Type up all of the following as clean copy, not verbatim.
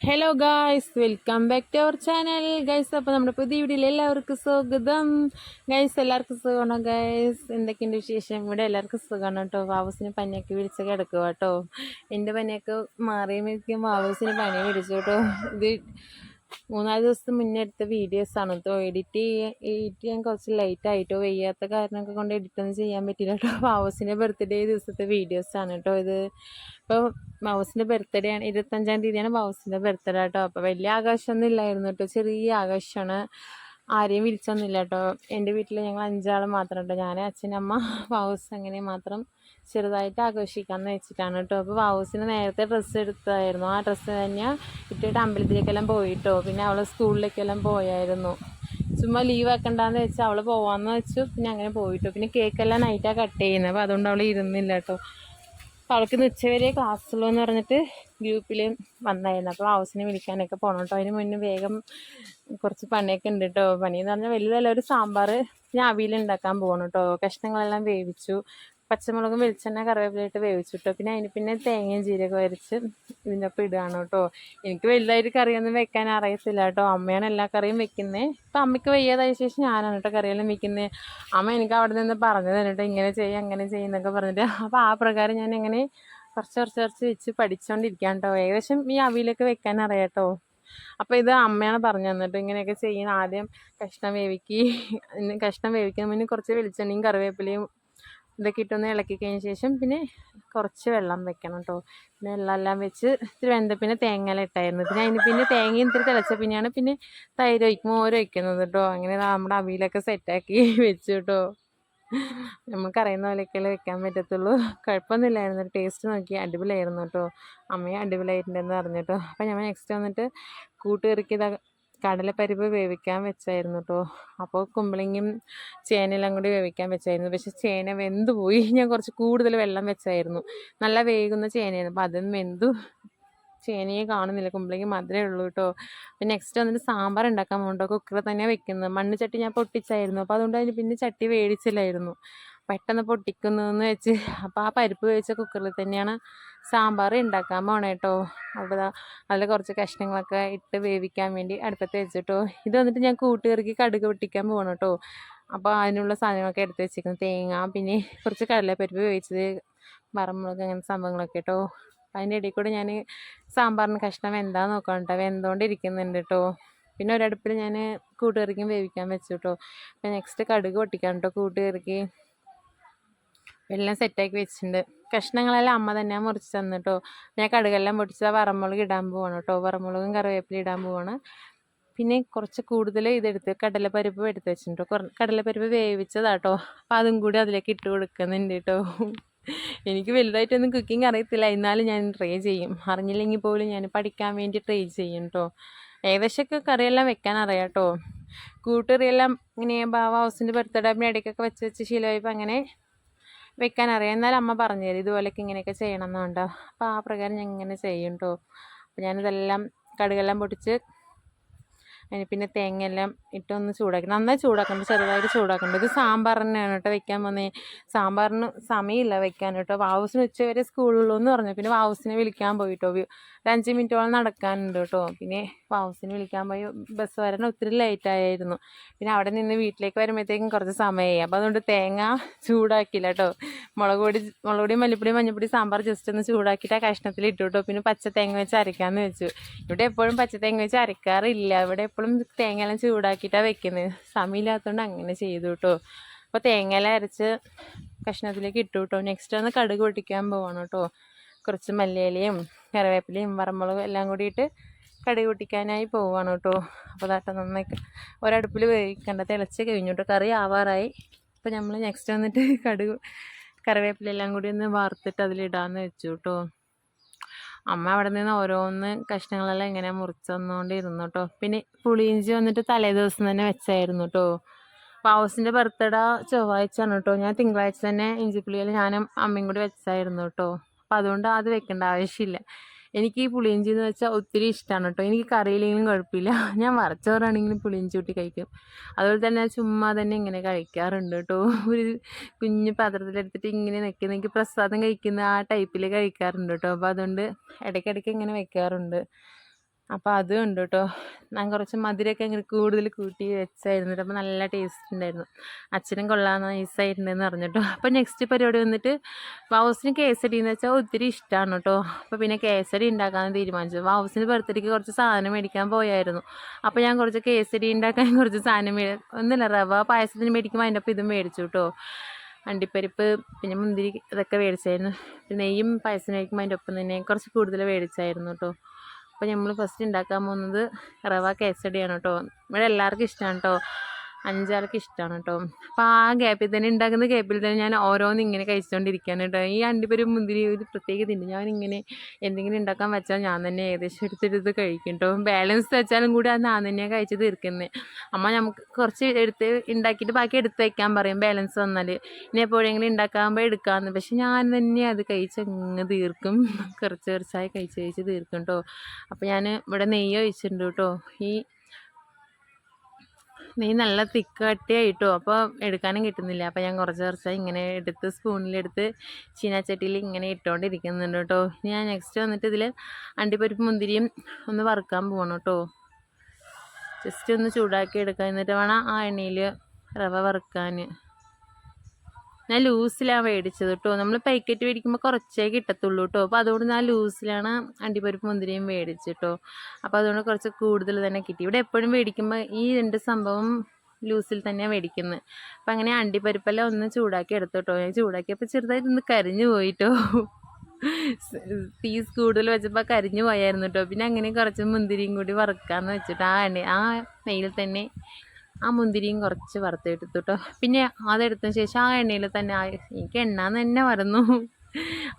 Hello guys, welcome back to our channel guys. അപ്പോൾ നമ്മുടെ പുതിയ വീഡിയോയിൽ എല്ലാവർക്കും സ്വാഗതം ഗൈസ്. എല്ലാവർക്കും സുഖമാണോ ഗൈസ്? എന്തൊക്കെയുണ്ട് വിശേഷം? ഇവിടെ എല്ലാവർക്കും സുഖമാണ് കേട്ടോ. വാവൂസിന് പനിയൊക്കെ പിടിച്ച് കിടക്കുക കേട്ടോ. എൻ്റെ പനിയൊക്കെ മാറിയുമ്പോഴേക്കും വാവൂസിന് പനി പിടിച്ചു കേട്ടോ. ഇത് 3-4 ദിവസത്തിന് മുന്നേ എടുത്ത വീഡിയോസാണ് കേട്ടോ. എഡിറ്റ് ചെയ്യാൻ കുറച്ച് ലേറ്റ് ആയിട്ടോ, വയ്യാത്ത കാരണമൊക്കെ കൊണ്ട് എഡിറ്റൊന്നും ചെയ്യാൻ പറ്റില്ല കേട്ടോ. വാവൂസിൻ്റെ ബർത്ത്ഡേ ദിവസത്തെ വീഡിയോസാണ് കേട്ടോ ഇത്. ഇപ്പോൾ മൗസിൻ്റെ ബർത്ത്ഡേ ആണ്, 25-ാം തീയതിയാണ് മൗസിൻ്റെ ബർത്ത്ഡേ കേട്ടോ. അപ്പോൾ വലിയ ആഘോഷമൊന്നും ഇല്ലായിരുന്നു കേട്ടോ, ചെറിയ ആഘോഷമാണ്. ആരെയും വിളിച്ചൊന്നുമില്ല കേട്ടോ. എൻ്റെ വീട്ടിൽ ഞങ്ങൾ 5 ആൾ മാത്രം കേട്ടോ, ഞാൻ, അച്ഛനമ്മ, മൗസ്, അങ്ങനെ മാത്രം ചെറുതായിട്ട് ആഘോഷിക്കാമെന്ന് വെച്ചിട്ടാണ് കേട്ടോ. അപ്പോൾ മൗസിന് നേരത്തെ ഡ്രസ്സ് എടുത്തായിരുന്നു, ആ ഡ്രസ്സ് തന്നെ ഇട്ടിട്ട് അമ്പലത്തിലേക്കെല്ലാം പോയിട്ടോ. പിന്നെ അവൾ സ്കൂളിലേക്കെല്ലാം പോയായിരുന്നു. ചുമ്മാ ലീവ് ആക്കണ്ടെന്ന് വെച്ചാൽ അവൾ പോകാമെന്ന് വെച്ചു. പിന്നെ അങ്ങനെ പോയിട്ടോ. പിന്നെ കേക്കെല്ലാം നൈറ്റാണ് കട്ട് ചെയ്യുന്നത്, അപ്പോൾ അതുകൊണ്ട് അവൾ ഇരുന്നില്ല കേട്ടോ. അപ്പോൾ അവൾക്ക് ഉച്ചവരെ ക്ലാസ്സുള്ളൂ എന്ന് പറഞ്ഞിട്ട് ഗ്രൂപ്പിൽ വന്നായിരുന്നു. അപ്പോൾ ഹൗസിനെ വിളിക്കാനൊക്കെ പോകണം കേട്ടോ. അതിന് മുന്നേ വേഗം കുറച്ച് പണിയൊക്കെ ഉണ്ട് കേട്ടോ. പണിയെന്ന് പറഞ്ഞാൽ വലുതല്ല, ഒരു സാമ്പാർ ഞാൻ അവിയലുണ്ടാക്കാൻ പോകണം കേട്ടോ. കഷ്ണങ്ങളെല്ലാം വേവിച്ചു, പച്ചമുളകും വെളിച്ചെണ്ണ കറിവേപ്പിലയിട്ട് വേവിച്ചു കേട്ടോ. പിന്നെ തേങ്ങയും ജീരകം അരച്ച് ഇതിൻ്റെ ഒപ്പം ഇടുകയാണ് കേട്ടോ. എനിക്ക് വലുതായിട്ട് കറിയൊന്നും വെക്കാൻ അറിയത്തില്ല കേട്ടോ. അമ്മയാണ് എല്ലാ കറിയും വെക്കുന്നത്. ഇപ്പം അമ്മയ്ക്ക് വയ്യാതായ ശേഷം ഞാനാണ് കേട്ടോ കറിയെല്ലാം വെക്കുന്നത്. അമ്മ എനിക്ക് അവിടെ നിന്ന് പറഞ്ഞു തന്നിട്ട് ഇങ്ങനെ ചെയ്യും അങ്ങനെ ചെയ്യുന്നൊക്കെ പറഞ്ഞിട്ട്. അപ്പോൾ ആ പ്രകാരം ഞാൻ ഇങ്ങനെ കുറച്ച് വെച്ച് പഠിച്ചുകൊണ്ടിരിക്കുകയാണ് കേട്ടോ. ഏകദേശം ഈ അവിയലൊക്കെ വെക്കാൻ അറിയാം കേട്ടോ. അപ്പോൾ ഇത് അമ്മയാണ് പറഞ്ഞു തന്നിട്ട് ഇങ്ങനെയൊക്കെ ചെയ്യുന്ന. ആദ്യം കഷ്ണം വേവിക്കുന്നതിന് മുന്നേ കുറച്ച് വെളിച്ചെണ്ണയും കറിവേപ്പിലയും ഇതൊക്കെ ഇട്ടൊന്ന് ഇളക്കി കഴിഞ്ഞ ശേഷം പിന്നെ കുറച്ച് വെള്ളം വെക്കണം കേട്ടോ. പിന്നെ വെള്ളമെല്ലാം വെച്ച് ഇത്തിരി പിന്നെ തേങ്ങയെല്ലാം ഇട്ടായിരുന്നു. പിന്നെ തേങ്ങയും ഇത്തിരി തിളച്ച പിന്നെയാണ് പിന്നെ തൈര് മോര് ഒഴിക്കുന്നത് കേട്ടോ. അങ്ങനെ നമ്മുടെ അവിയലൊക്കെ സെറ്റാക്കി വെച്ചു കേട്ടോ. നമുക്കറിയുന്ന പോലെയൊക്കെയല്ലേ വെക്കാൻ പറ്റത്തുള്ളൂ. കുഴപ്പമൊന്നുമില്ലായിരുന്നു, ടേസ്റ്റ് നോക്കി അടിപൊളിയായിരുന്നു കേട്ടോ. അമ്മയും അടിപൊളിയായിട്ടുണ്ടെന്ന് പറഞ്ഞു കേട്ടോ. അപ്പോൾ ഞാൻ നെക്സ്റ്റ് വന്നിട്ട് കൂട്ടുകറിക്ക് കടലപ്പരിപ്പ് വേവിക്കാൻ വെച്ചായിരുന്നു കേട്ടോ. അപ്പോൾ കുമ്പളങ്ങയും ചേനയെല്ലാം കൂടി വേവിക്കാൻ വെച്ചായിരുന്നു. പക്ഷെ ചേന വെന്ത് പോയി. ഞാൻ കുറച്ച് കൂടുതൽ വെള്ളം വെച്ചായിരുന്നു. നല്ല വേകുന്ന ചേനയായിരുന്നു, അപ്പോൾ അതും വെന്തു. ചേനയെ കാണുന്നില്ല, കുമ്പളങ്ങി മാത്രമേ ഉള്ളൂ കേട്ടോ. പിന്നെ നെക്സ്റ്റ് വന്നിട്ട് സാമ്പാർ ഉണ്ടാക്കാൻ പോകുന്നുണ്ടോ. കുക്കറിൽ തന്നെ വെക്കുന്നത്. മണ്ണ് ചട്ടി ഞാൻ പൊട്ടിച്ചായിരുന്നു, അപ്പോൾ അതുകൊണ്ട് അതിന് പിന്നെ ചട്ടി മേടിച്ചില്ലായിരുന്നു. പെട്ടെന്ന് പൊട്ടിക്കുന്നതെന്ന് വെച്ച് അപ്പോൾ ആ പരിപ്പ് വേവിച്ച കുക്കറിൽ തന്നെയാണ് സാമ്പാർ ഉണ്ടാക്കാൻ പോകണം കേട്ടോ. അപ്പോൾ അതിൽ കുറച്ച് കഷ്ണങ്ങളൊക്കെ ഇട്ട് വേവിക്കാൻ വേണ്ടി അടുപ്പത്ത് വെച്ചിട്ടോ. ഇത് വന്നിട്ട് ഞാൻ കൂട്ടുകറിക്ക് കടുക് പൊട്ടിക്കാൻ പോകണം കേട്ടോ. അപ്പോൾ അതിനുള്ള സാധനങ്ങളൊക്കെ എടുത്ത് വെച്ചിരിക്കുന്നത് തേങ്ങ, പിന്നെ കുറച്ച് കടലപ്പരിപ്പ് വേവിച്ചത്, വറമുളക്, അങ്ങനത്തെ സംഭവങ്ങളൊക്കെ കേട്ടോ. അതിൻ്റെ ഇടയിൽ കൂടെ ഞാൻ സാമ്പാറിന് കഷ്ണം വെന്താന്ന് നോക്കാം കേട്ടോ. വെന്തുകൊണ്ടിരിക്കുന്നുണ്ട് കേട്ടോ. പിന്നെ ഒരടുപ്പിൽ ഞാൻ കൂട്ടുകറിക്കും വേവിക്കാൻ വെച്ചു കേട്ടോ. പിന്നെ നെക്സ്റ്റ് കടുക് പൊട്ടിക്കാം കേട്ടോ. കൂട്ടുകറിക്ക് എല്ലാം സെറ്റാക്കി വെച്ചിട്ടുണ്ട്. കഷ്ണങ്ങളെല്ലാം അമ്മ തന്നെ മുറിച്ച് തന്നിട്ടോ. ഞാൻ കടുകെല്ലാം പൊട്ടിച്ചാൽ വറമുളക് ഇടാൻ പോവാണ് കേട്ടോ. വറമുളകും കറിവേപ്പില ഇടാൻ പോവാണ്. പിന്നെ കുറച്ച് കൂടുതൽ ഇതെടുത്ത് കടലപ്പരിപ്പ് എടുത്ത് വെച്ചിട്ടുണ്ട്. കടലപ്പരിപ്പ് വേവിച്ചതാട്ടോ. അപ്പോൾ അതും കൂടി അതിലേക്ക് ഇട്ട് കൊടുക്കുന്നുണ്ട് കേട്ടോ. എനിക്ക് വലുതായിട്ടൊന്നും കുക്കിംഗ് അറിയത്തില്ല, എന്നാലും ഞാൻ ട്രൈ ചെയ്യും. അറിഞ്ഞില്ലെങ്കിൽ പോലും ഞാൻ പഠിക്കാൻ വേണ്ടി ട്രൈ ചെയ്യും കേട്ടോ. ഏകദേശമൊക്കെ കറിയെല്ലാം വെക്കാൻ അറിയാം കേട്ടോ. കൂട്ടുകറിയെല്ലാം ഇങ്ങനെ ഹൗസിൻ്റെ ബർത്ത്ഡേ ഇടയ്ക്കൊക്കെ വെച്ച് ശീലമായപ്പോൾ അങ്ങനെ വെക്കാൻ അറിയാം. എന്നാലും അമ്മ പറഞ്ഞു തരും ഇതുപോലെയൊക്കെ ഇങ്ങനെയൊക്കെ ചെയ്യണം എന്നുണ്ടോ. അപ്പോൾ ആ പ്രകാരം ഞാൻ ഇങ്ങനെ ചെയ്യും കേട്ടോ. അപ്പോൾ ഞാനിതെല്ലാം കടുകെല്ലാം പൊട്ടിച്ച് അതിന് പിന്നെ തേങ്ങയെല്ലാം ഇട്ടൊന്ന് ചൂടാക്കി, നന്നായി ചൂടാക്കണ്ട, ചെറുതായിട്ട് ചൂടാക്കണ്ട. ഇത് സാമ്പാർ തന്നെയാണ് കേട്ടോ വെക്കാൻ പോകുന്നത്. സാമ്പാറിന് സമയമില്ല വെക്കാൻ കേട്ടോ. വാവൂസിന് ഉച്ചവരെ സ്കൂളുള്ളൂ എന്ന് പറഞ്ഞു. പിന്നെ വാവൂസിനെ വിളിക്കാൻ പോയിട്ടോ. ഒരു 5 മിനിറ്റോളം നടക്കാനുണ്ട് കേട്ടോ. പിന്നെ വാവൂസിനെ വിളിക്കാൻ പോയി. ബസ് വരാൻ ഒത്തിരി ലേറ്റായിരുന്നു. പിന്നെ അവിടെ നിന്ന് വീട്ടിലേക്ക് വരുമ്പോഴത്തേക്കും കുറച്ച് സമയമായി. അപ്പോൾ അതുകൊണ്ട് തേങ്ങ ചൂടാക്കില്ല കേട്ടോ. മുളക് പൊടിയും മല്ലിപ്പൊടിയും മഞ്ഞൾപ്പൊടി സാമ്പാർ ജസ്റ്റ് ഒന്ന് ചൂടാക്കിയിട്ട് ആ കഷ്ണത്തിൽ ഇട്ടു കേട്ടോ. പിന്നെ പച്ച തേങ്ങ വെച്ച് അരയ്ക്കാമെന്ന് വെച്ചു. ഇവിടെ എപ്പോഴും പച്ച തേങ്ങ വെച്ച് അരയ്ക്കാറില്ല. ഇവിടെ എപ്പോഴും തേങ്ങയെല്ലാം ചൂടാക്കിയിട്ടാണ് വെക്കുന്നത്. സമയമില്ലാത്തതുകൊണ്ട് അങ്ങനെ ചെയ്തു കേട്ടോ. അപ്പോൾ തേങ്ങയെല്ലാം അരച്ച് കഷ്ണത്തിലേക്ക് ഇട്ടു കേട്ടോ. നെക്സ്റ്റ് ഒന്ന് കടുക് പൊട്ടിക്കാൻ പോവാണ് കേട്ടോ. കുറച്ച് മല്ലിയിലയും കറിവേപ്പിലയും വറമുളകും എല്ലാം കൂടിയിട്ട് കടുക് പൊട്ടിക്കാനായി പോവുകയാണ് കേട്ടോ. അപ്പോൾ അതാട്ടോ നന്നായി ഒരടുപ്പിൽ വേവിക്കണ്ട, തിളച്ച് കഴിഞ്ഞു കേട്ടോ. കറി ആവാറായി. അപ്പോൾ നമ്മൾ നെക്സ്റ്റ് വന്നിട്ട് കറിവേപ്പില എല്ലാം കൂടി ഒന്ന് വറുത്തിട്ട് അതിലിടാമെന്ന് വെച്ചു കേട്ടോ. അമ്മ അവിടെ നിന്ന് ഓരോന്ന് കഷ്ണങ്ങളെല്ലാം ഇങ്ങനെ മുറിച്ചൊന്നുകൊണ്ടിരുന്നു കേട്ടോ. പിന്നെ പുളിയിഞ്ചി വന്നിട്ട് തലേ ദിവസം തന്നെ വെച്ചായിരുന്നു കേട്ടോ. വാവൂസിൻ്റെ ബർത്ത്ഡേ ചൊവ്വാഴ്ചയാണ് കേട്ടോ. ഞാൻ തിങ്കളാഴ്ച തന്നെ ഇഞ്ചിപ്പുളിയിൽ ഞാനും അമ്മയും കൂടി വെച്ചായിരുന്നു കേട്ടോ. അപ്പോൾ അതുകൊണ്ട് അത് വെക്കേണ്ട ആവശ്യമില്ല. എനിക്ക് ഈ പുളിയിഞ്ചി എന്ന് വെച്ചാൽ ഒത്തിരി ഇഷ്ടമാണ് കേട്ടോ. എനിക്ക് കറിയില്ലെങ്കിലും കുഴപ്പമില്ല, ഞാൻ വറച്ചോറാണെങ്കിലും പുളിയിഞ്ചി കൂട്ടി കഴിക്കും. അതുപോലെ തന്നെ ചുമ്മാ തന്നെ ഇങ്ങനെ കഴിക്കാറുണ്ട് കേട്ടോ. ഒരു കുഞ്ഞു പാത്രത്തിലെടുത്തിട്ട് ഇങ്ങനെ എനിക്ക് പ്രസാദം കഴിക്കുന്ന ആ ടൈപ്പിൽ കഴിക്കാറുണ്ട് കേട്ടോ. അപ്പോൾ അതുകൊണ്ട് ഇടയ്ക്കിടയ്ക്ക് ഇങ്ങനെ വെക്കാറുണ്ട്. അപ്പോൾ അതും ഉണ്ട് കേട്ടോ. ഞാൻ കുറച്ച് മധുരമൊക്കെ അങ്ങനെ കൂടുതൽ കൂട്ടി വെച്ചായിരുന്നു. അപ്പോൾ നല്ല ടേസ്റ്റ് ഉണ്ടായിരുന്നു. അച്ഛനും കൊള്ളാമെന്ന് നൈസായിട്ടുണ്ടെന്ന് പറഞ്ഞിട്ടോ. അപ്പോൾ നെക്സ്റ്റ് പരിപാടി വന്നിട്ട് വാവൂസിന് കേസരി എന്ന് വെച്ചാൽ ഒത്തിരി ഇഷ്ടമാണ് കേട്ടോ. അപ്പോൾ പിന്നെ കേസരി ഉണ്ടാക്കാമെന്ന് തീരുമാനിച്ചു. വാവൂസിന് ബർത്ത്ഡേക്ക് കുറച്ച് സാധനം മേടിക്കാൻ പോയായിരുന്നു. അപ്പോൾ ഞാൻ കുറച്ച് കേസരി ഉണ്ടാക്കാൻ കുറച്ച് സാധനം ഒന്നുമില്ല, റവ പായസത്തിന് മേടിക്കുമ്പോൾ അതിൻ്റെ ഒപ്പം ഇതും മേടിച്ചു കേട്ടോ. അണ്ടിപ്പരിപ്പ് പിന്നെ മുന്തിരി ഇതൊക്കെ മേടിച്ചായിരുന്നു. നെയ്യും പായസം മേടിക്കുമ്പോൾ അതിൻ്റെ ഒപ്പം തന്നെ കുറച്ച് കൂടുതൽ മേടിച്ചായിരുന്നു കേട്ടോ. അപ്പോൾ നമ്മൾ ഫസ്റ്റ് ഉണ്ടാക്കാൻ പോകുന്നത് റവ കേസരിയാണ് കേട്ടോ. ഇവിടെ എല്ലാവർക്കും ഇഷ്ടമാണ് കേട്ടോ, 5 ആൾക്ക് ഇഷ്ടമാണ് കേട്ടോ. അപ്പോൾ ആ ഗ്യാപ്പിൽ തന്നെ ഉണ്ടാക്കുന്ന ഗ്യാപ്പിൽ തന്നെ ഞാൻ ഓരോന്ന് ഇങ്ങനെ കഴിച്ചുകൊണ്ടിരിക്കുകയാണ് കേട്ടോ. ഈ അണ്ടിപ്പരിപ്പ് മുന്തിരി ഒരു പ്രത്യേക തിണ്ട്. ഞാനിങ്ങനെ എന്തെങ്കിലും ഉണ്ടാക്കാൻ വെച്ചാൽ ഞാൻ തന്നെ ഏകദേശം എടുത്തെടുത്ത് കഴിക്കും കേട്ടോ. ബാലൻസ് വെച്ചാലും കൂടി അത് ഞാൻ തന്നെയാണ് കഴിച്ച് തീർക്കുന്നത്. അമ്മ നമുക്ക് കുറച്ച് എടുത്ത് ഉണ്ടാക്കിയിട്ട് ബാക്കി എടുത്ത് വയ്ക്കാൻ പറയും ബാലൻസ് വന്നാൽ. ഇനി എപ്പോഴെങ്കിലും ഉണ്ടാക്കാകുമ്പോൾ എടുക്കാമെന്ന്. പക്ഷെ ഞാൻ തന്നെ അത് കഴിച്ച് അങ്ങ് തീർക്കും. കുറച്ച് കുറച്ചായി കഴിച്ച് തീർക്കും കേട്ടോ. അപ്പോൾ ഞാൻ ഇവിടെ നെയ്യ് ഒഴിച്ചിട്ടുണ്ട് കേട്ടോ. ഈ നെയ്യ് നല്ല തിക്ക് കട്ടിയായിട്ടോ. അപ്പോൾ എടുക്കാനും കിട്ടുന്നില്ല. അപ്പോൾ ഞാൻ കുറച്ചായി ഇങ്ങനെ എടുത്ത് സ്പൂണിലെടുത്ത് ചീനച്ചട്ടിയിൽ ഇങ്ങനെ ഇട്ടുകൊണ്ടിരിക്കുന്നുണ്ട് കേട്ടോ. ഞാൻ നെക്സ്റ്റ് വന്നിട്ട് ഇതിൽ അണ്ടിപ്പരിപ്പ് മുന്തിരിയും ഒന്ന് വറുക്കാൻ പോകണം കേട്ടോ. ജസ്റ്റ് ഒന്ന് ചൂടാക്കി എടുക്കാം. എന്നിട്ട് വേണം ആ എണ്ണയിൽ റവ വറുക്കാൻ. ഞാൻ ലൂസിലാണ് മേടിച്ചത് കേട്ടോ. നമ്മൾ പാക്കറ്റ് മേടിക്കുമ്പോൾ കുറച്ചേ കിട്ടത്തുള്ളൂ കേട്ടോ. അപ്പോൾ അതുകൊണ്ട് ഞാൻ ലൂസിലാണ് അണ്ടിപ്പരിപ്പ് മുന്തിരിയും മേടിച്ചിട്ടോ. അപ്പോൾ അതുകൊണ്ട് കുറച്ച് കൂടുതൽ തന്നെ കിട്ടി. ഇവിടെ എപ്പോഴും മേടിക്കുമ്പോൾ ഈ 2 സംഭവം ലൂസിൽ തന്നെയാണ് മേടിക്കുന്നത്. അപ്പം അങ്ങനെ അണ്ടിപ്പരിപ്പെല്ലാം ഒന്ന് ചൂടാക്കി എടുത്തു കേട്ടോ. ഞാൻ ചൂടാക്കിയപ്പോൾ ചെറുതായിട്ട് ഒന്ന് കരിഞ്ഞു പോയിട്ടോ. പീസ് കൂടുതൽ വെച്ചപ്പോൾ കരിഞ്ഞു പോയായിരുന്നു കേട്ടോ. പിന്നെ അങ്ങനെ കുറച്ച് മുന്തിരിയും കൂടി വറുക്കാമെന്ന് വെച്ചിട്ട് ആ നെയ്യിൽ തന്നെ ആ മുന്തിരിയും കുറച്ച് വറുത്തെടുത്തു കേട്ടോ. പിന്നെ അതെടുത്തതിന് ശേഷം ആ എണ്ണയിൽ തന്നെ എനിക്ക് എണ്ണാന്ന് തന്നെ മറന്നു.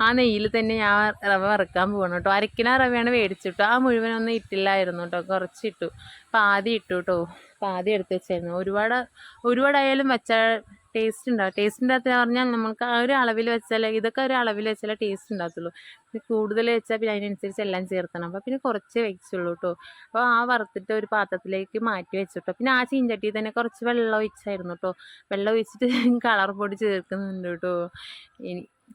ആ നെയ്യിൽ തന്നെ ഞാൻ റവ വറുക്കാൻ പോകണം കേട്ടോ. 1 കിലോ റവയാണ് മേടിച്ചിട്ടോ. ആ മുഴുവനൊന്നും ഇട്ടില്ലായിരുന്നു കേട്ടോ, കുറച്ചിട്ടു. പാതി ഇട്ടു കേട്ടോ. പാതി എടുത്ത് വെച്ചായിരുന്നു. ഒരുപാടായാലും വെച്ചാൽ ടേസ്റ്റ് ഉണ്ടാവും. ടേസ്റ്റ് ഉണ്ടാകത്തില്ല പറഞ്ഞാൽ നമുക്ക് ആ ഒരു അളവിൽ വെച്ചാൽ, ഇതൊക്കെ ഒരു അളവിൽ വെച്ചാലേ ടേസ്റ്റ് ഉണ്ടാകത്തുള്ളൂ. കൂടുതൽ വെച്ചാൽ പിന്നെ അതിനനുസരിച്ച് എല്ലാം ചേർത്തണം. അപ്പോൾ പിന്നെ കുറച്ചേ വെച്ചുള്ളൂ കേട്ടോ. അപ്പോൾ ആ വറുത്തിട്ട് ഒരു പാത്രത്തിലേക്ക് മാറ്റി വെച്ചിട്ടോ. പിന്നെ ആ ചീഞ്ചട്ടിയിൽ തന്നെ കുറച്ച് വെള്ളം ഒഴിച്ചായിരുന്നു കേട്ടോ. വെള്ളം ഒഴിച്ചിട്ട് കളർ പൊടി ചേർക്കുന്നുണ്ട് കേട്ടോ.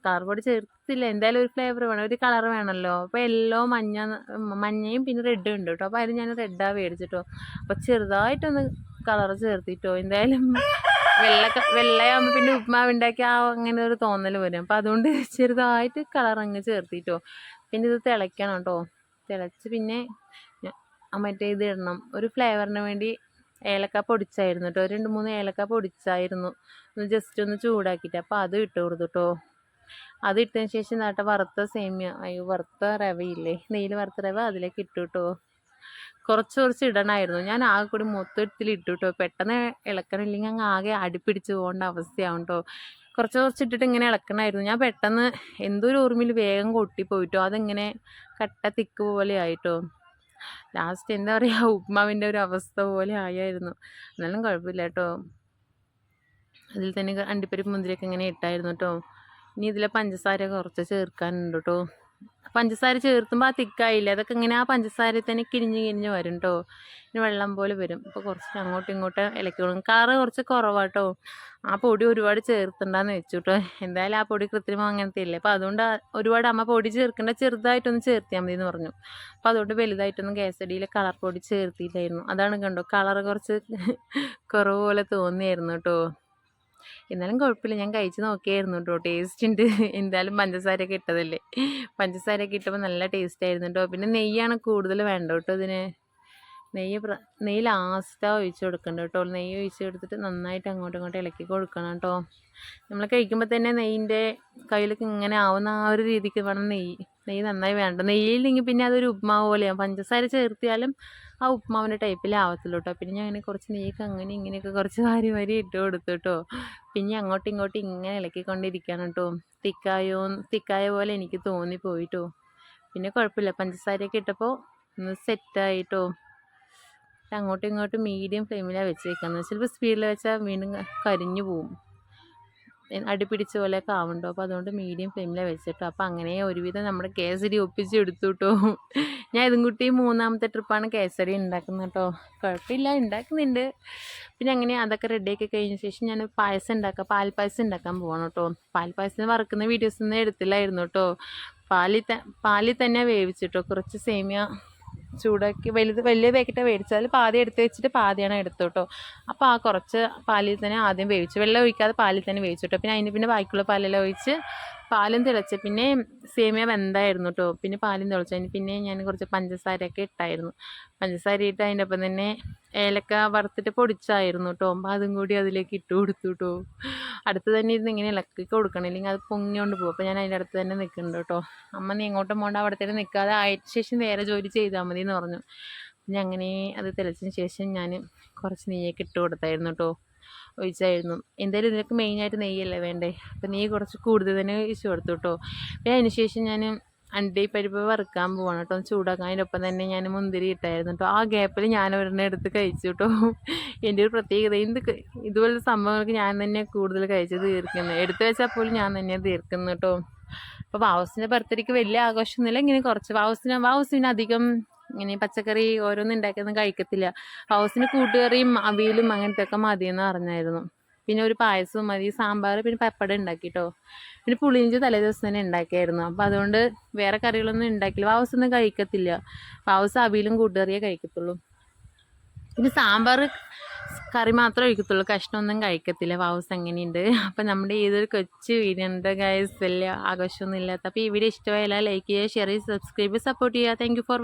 കളർ പൊടി ചേർത്തില്ല, എന്തായാലും ഒരു ഫ്ലേവർ വേണം, ഒരു കളർ വേണമല്ലോ. അപ്പോൾ യെല്ലോ മഞ്ഞയും പിന്നെ റെഡും ഉണ്ട് കേട്ടോ. അപ്പോൾ അതിൽ ഞാൻ റെഡാണ് മേടിച്ചിട്ടോ. അപ്പോൾ ചെറുതായിട്ടൊന്ന് കളർ ചേർത്തിട്ടോ. എന്തായാലും വെള്ളയാകുമ്പോൾ പിന്നെ ഉപ്മാവ് ഉണ്ടാക്കി അങ്ങനെ ഒരു തോന്നൽ വരും. അപ്പോൾ അതുകൊണ്ട് ചെറുതായിട്ട് കളർ അങ്ങ് ചേർത്തിട്ടോ. പിന്നെ ഇത് തിളയ്ക്കണം കേട്ടോ. തിളച്ച് പിന്നെ മറ്റേ ഇത് ഇടണം, ഒരു ഫ്ലേവറിന് വേണ്ടി ഏലക്ക പൊടിച്ചായിരുന്നു കേട്ടോ. 2-3 ഏലക്ക പൊടിച്ചായിരുന്നു. ഒന്ന് ജസ്റ്റ് ഒന്ന് ചൂടാക്കിയിട്ട് അപ്പോൾ അത് ഇട്ട് കൊടുത്തു കേട്ടോ. അത് ഇട്ടതിന് ശേഷം വറുത്ത സേമിയ, വറുത്ത റവയില്ലേ, നെയ്യിൽ വറുത്ത റവ അതിലേക്ക് ഇട്ടു കേട്ടോ. കുറച്ച് ഇടണമായിരുന്നു. ഞാൻ ആകെ കൂടി മൊത്തത്തിൽ ഇട്ടു കേട്ടോ. പെട്ടെന്ന് ഇളക്കണില്ലെങ്കിൽ അങ്ങ് ആകെ അടിപ്പിടിച്ച് പോകേണ്ട അവസ്ഥയാവും കേട്ടോ. കുറച്ച് ഇട്ടിട്ട് ഇങ്ങനെ ഇളക്കണമായിരുന്നു. ഞാൻ പെട്ടെന്ന് എന്തോ ഒരു ഓർമ്മയിൽ വേഗം കൊട്ടിപ്പോയിട്ടോ. അതിങ്ങനെ കട്ട തിക്ക് പോലെ ആയിട്ടോ. ലാസ്റ്റ് എന്താ പറയുക, ഉപ്മാവിൻ്റെ ഒരു അവസ്ഥ പോലെ ആയായിരുന്നു. എന്നാലും കുഴപ്പമില്ല കേട്ടോ. അതിൽ തന്നെ അണ്ടിപ്പരിപ്പ് മുന്തിരിയൊക്കെ ഇങ്ങനെ ഇട്ടായിരുന്നു കേട്ടോ. ഇനി ഇതിലെ പഞ്ചസാര കുറച്ച് ചേർക്കാനുണ്ട് കേട്ടോ. പഞ്ചസാര ചേർത്തുമ്പോൾ ആ തിക്കായില്ല, അതൊക്കെ ഇങ്ങനെ ആ പഞ്ചസാരയിൽ തന്നെ കിരിഞ്ഞ് വരും കേട്ടോ. പിന്നെ വെള്ളം പോലെ വരും. അപ്പോൾ കുറച്ച് അങ്ങോട്ടും ഇങ്ങോട്ടും ഇളക്കി കൊടുക്കും. കളറ് കുറച്ച് കുറവാട്ടോ. ആ പൊടി ഒരുപാട് ചേർത്തണ്ടെന്ന് വെച്ചു കേട്ടോ. എന്തായാലും ആ പൊടി കൃത്രിമം അങ്ങനത്തെ ഇല്ലേ. അപ്പോൾ അതുകൊണ്ട് ഒരുപാട് അമ്മ പൊടി ചേർക്കേണ്ട, ചെറുതായിട്ടൊന്ന് ചേർത്തിയാൽ മതി എന്ന് പറഞ്ഞു. അപ്പോൾ അതുകൊണ്ട് വലുതായിട്ടൊന്നും കേസരിയിൽ കളർ പൊടി ചേർത്തിയില്ലായിരുന്നു. അതാണ് കണ്ടോ, കളറ് കുറച്ച് കുറവ് പോലെ തോന്നിയായിരുന്നു കേട്ടോ. എന്നാലും കുഴപ്പമില്ല, ഞാൻ കഴിച്ച് നോക്കിയായിരുന്നു കേട്ടോ. ടേസ്റ്റ് ഉണ്ട്. എന്തായാലും പഞ്ചസാരയൊക്കെ ഇട്ടതല്ലേ. പഞ്ചസാരയൊക്കെ ഇട്ടപ്പോൾ നല്ല ടേസ്റ്റ് ആയിരുന്നു കേട്ടോ. പിന്നെ നെയ്യാണ് കൂടുതൽ വേണ്ട കേട്ടോ ഇതിന്. നെയ്യ് ലാസ്റ്റാണ് ഒഴിച്ച് കൊടുക്കേണ്ടത് കേട്ടോ. നെയ്യ് ഒഴിച്ച് കൊടുത്തിട്ട് നന്നായിട്ട് അങ്ങോട്ടും ഇങ്ങോട്ടും ഇളക്കി കൊടുക്കണം കേട്ടോ. നമ്മൾ കഴിക്കുമ്പോൾ തന്നെ നെയ്യിൻ്റെ കയ്യിലേക്ക് ഇങ്ങനെ ആവുന്ന ആ ഒരു രീതിക്ക് വേണം നെയ്യ് നന്നായി വേണ്ട. നെയ്യില്ലെങ്കിൽ പിന്നെ അതൊരു ഉപ്മാവ് പോലെയാണ്. പഞ്ചസാര ചേർത്തിയാലും ആ ഉപ്മാവിൻ്റെ ടൈപ്പിലാവത്തുള്ളൂ കേട്ടോ. പിന്നെ ഞാൻ അങ്ങനെ കുറച്ച് നെയ്യൊക്കെ അങ്ങനെ ഇങ്ങനെയൊക്കെ കുറച്ച് വാരി ഇട്ട് കൊടുത്തു കേട്ടോ. പിന്നെ അങ്ങോട്ടും ഇങ്ങോട്ടും ഇങ്ങനെ ഇളക്കിക്കൊണ്ടിരിക്കണം കേട്ടോ. തിക്കായ പോലെ എനിക്ക് തോന്നിപ്പോയിട്ടോ. പിന്നെ കുഴപ്പമില്ല, പഞ്ചസാരയൊക്കെ ഇട്ടപ്പോൾ ഒന്ന് സെറ്റായിട്ടോ. അങ്ങോട്ടും ഇങ്ങോട്ടും മീഡിയം ഫ്ലെയിമിലാണ് വെച്ച് വെക്കുന്നത്. ചിലപ്പോൾ സ്പീഡിൽ വെച്ചാൽ വീണ്ടും കരിഞ്ഞു പോവും, അടിപിടിച്ച പോലെയൊക്കെ ആവുന്നുണ്ടോ. അപ്പോൾ അതുകൊണ്ട് മീഡിയം ഫ്ലെയിമിലാണ് വെച്ചിട്ടോ. അപ്പോൾ അങ്ങനെ ഒരുവിധം നമ്മുടെ കേസരി ഒപ്പിച്ചെടുത്തു കേട്ടോ. ഞാൻ ഇതും കൂട്ടി 3ാമത്തെ ട്രിപ്പാണ് കേസരി ഉണ്ടാക്കുന്നത് കേട്ടോ. കുഴപ്പമില്ല, ഉണ്ടാക്കുന്നുണ്ട്. പിന്നെ അങ്ങനെ അതൊക്കെ റെഡിയാക്കി കഴിഞ്ഞ ശേഷം ഞാൻ പാൽപ്പായസം ഉണ്ടാക്കാൻ പോകണം കേട്ടോ. പാൽപ്പായസം വറുക്കുന്ന വീഡിയോസൊന്നും എടുത്തില്ലായിരുന്നു കേട്ടോ. പാലിൽ തന്നെ വേവിച്ചിട്ടോ. കുറച്ച് സേമിയ ചൂടാക്കി വലിയ പാക്കറ്റ് മേടിച്ചാൽ പാതി എടുത്ത് വെച്ചിട്ട് പാതിയാണ് എടുത്തു കേട്ടോ. അപ്പോൾ ആ കുറച്ച് പാലിൽ തന്നെ ആദ്യം വേവിച്ചു, വെള്ളം ഒഴിക്കാതെ പാലിൽ തന്നെ വേവിച്ചു കേട്ടോ. പിന്നെ അതിന് പിന്നെ ബാക്കിയുള്ള പാലെല്ലാം ഒഴിച്ച് പാലും തിളച്ച് പിന്നെ സേമിയ വെന്തായിരുന്നു കേട്ടോ. പിന്നെ പാലും തിളച്ചതിന് പിന്നെ ഞാൻ കുറച്ച് പഞ്ചസാരയൊക്കെ ഇട്ടായിരുന്നു. പഞ്ചസാര ഇട്ട് അതിൻ്റെ ഒപ്പം തന്നെ ഏലക്ക വറുത്തിട്ട് പൊടിച്ചായിരുന്നു കേട്ടോ. അപ്പോൾ അതും കൂടി അതിലേക്ക് ഇട്ട് കൊടുത്തു കേട്ടോ. അടുത്ത് തന്നെ ഇരുന്ന് ഇങ്ങനെ ഇളക്കി കൊടുക്കണം, ഇല്ലെങ്കിൽ അത് പൊങ്ങിക്കൊണ്ട് പോകും. അപ്പോൾ ഞാൻ അതിൻ്റെ അടുത്ത് തന്നെ നിൽക്കുന്നുണ്ട് കേട്ടോ. അമ്മ നീ എങ്ങോട്ടും പോകണ്ട, അവിടെ തന്നെ നിൽക്കാതെ ആയതിനു ശേഷം വേറെ ജോലി ചെയ്താൽ മതി എന്ന് പറഞ്ഞു. പിന്നെ അങ്ങനെ അത് തിളച്ചതിന് ശേഷം ഞാൻ കുറച്ച് നെയ്യൊക്കെ ഇട്ട് കൊടുത്തായിരുന്നു കേട്ടോ, ഒഴിച്ചായിരുന്നു. എന്തായാലും ഇതിനൊക്കെ മെയിനായിട്ട് നെയ്യല്ലേ വേണ്ടേ, അപ്പോൾ നെയ്യ് കുറച്ച് കൂടുതൽ തന്നെ ഒഴിച്ച് കൊടുത്തു കേട്ടോ. പിന്നെ അതിന് ശേഷം ഞാൻ അണ്ടിപ്പരിപ്പ് വറുക്കാൻ പോവാണ് കേട്ടോ, ചൂടാക്കാൻ. അതിനൊപ്പം തന്നെ ഞാൻ മുന്തിരി ഇട്ടായിരുന്നു കേട്ടോ. ആ ഗ്യാപ്പിൽ ഞാൻ ഒരെണ്ണം എടുത്ത് കഴിച്ചു കേട്ടോ. എൻ്റെ ഒരു പ്രത്യേകത ഇതുപോലത്തെ സംഭവങ്ങൾക്ക് ഞാൻ തന്നെ കൂടുതൽ കഴിച്ച് തീർക്കുന്നത്, എടുത്തു വെച്ചാൽ പോലും ഞാൻ തന്നെ തീർക്കുന്നു കേട്ടോ. അപ്പോൾ വാവൂസിൻ്റെ ബർത്ത്ഡേക്ക് വലിയ ആഘോഷമൊന്നുമില്ല, ഇങ്ങനെ കുറച്ച് വാവൂസിന് അധികം ഇങ്ങനെ പച്ചക്കറി ഓരോന്നും ഉണ്ടാക്കിയൊന്നും കഴിക്കത്തില്ല. വാവൂസിന് കൂട്ടുകറിയും അവിയലും അങ്ങനത്തെ ഒക്കെ മതിയെന്ന് പറഞ്ഞായിരുന്നു. പിന്നെ ഒരു പായസവും മതി, സാമ്പാർ, പിന്നെ പപ്പടം ഉണ്ടാക്കി കേട്ടോ. പിന്നെ പുളിയിഞ്ചി തലേ ദിവസം തന്നെ ഉണ്ടാക്കിയായിരുന്നു. അപ്പോൾ അതുകൊണ്ട് വേറെ കറികളൊന്നും ഉണ്ടാക്കില്ല. വാവൂസൊന്നും കഴിക്കത്തില്ല, വാവൂസ് അവിയലും കൂട്ടുകറിയേ കഴിക്കത്തുള്ളൂ. പിന്നെ സാമ്പാർ കറി മാത്രമേ കഴിക്കത്തുള്ളൂ, കഷ്ണമൊന്നും കഴിക്കത്തില്ല. വാവൂസ് അങ്ങനെയുണ്ട്. അപ്പം നമ്മുടെ ഏതൊരു കൊച്ചു വീഡിയോ ഉണ്ട് ഗൈസ്, വലിയ ആഘോഷമൊന്നും ഇല്ലാത്ത. അപ്പോൾ ഈ വീഡിയോ ഇഷ്ടമായാൽ ലൈക്ക് ചെയ്യുക, ഷെയർ ചെയ്യുക, സബ്സ്ക്രൈബ്, സപ്പോർട്ട് ചെയ്യുക. Thank you for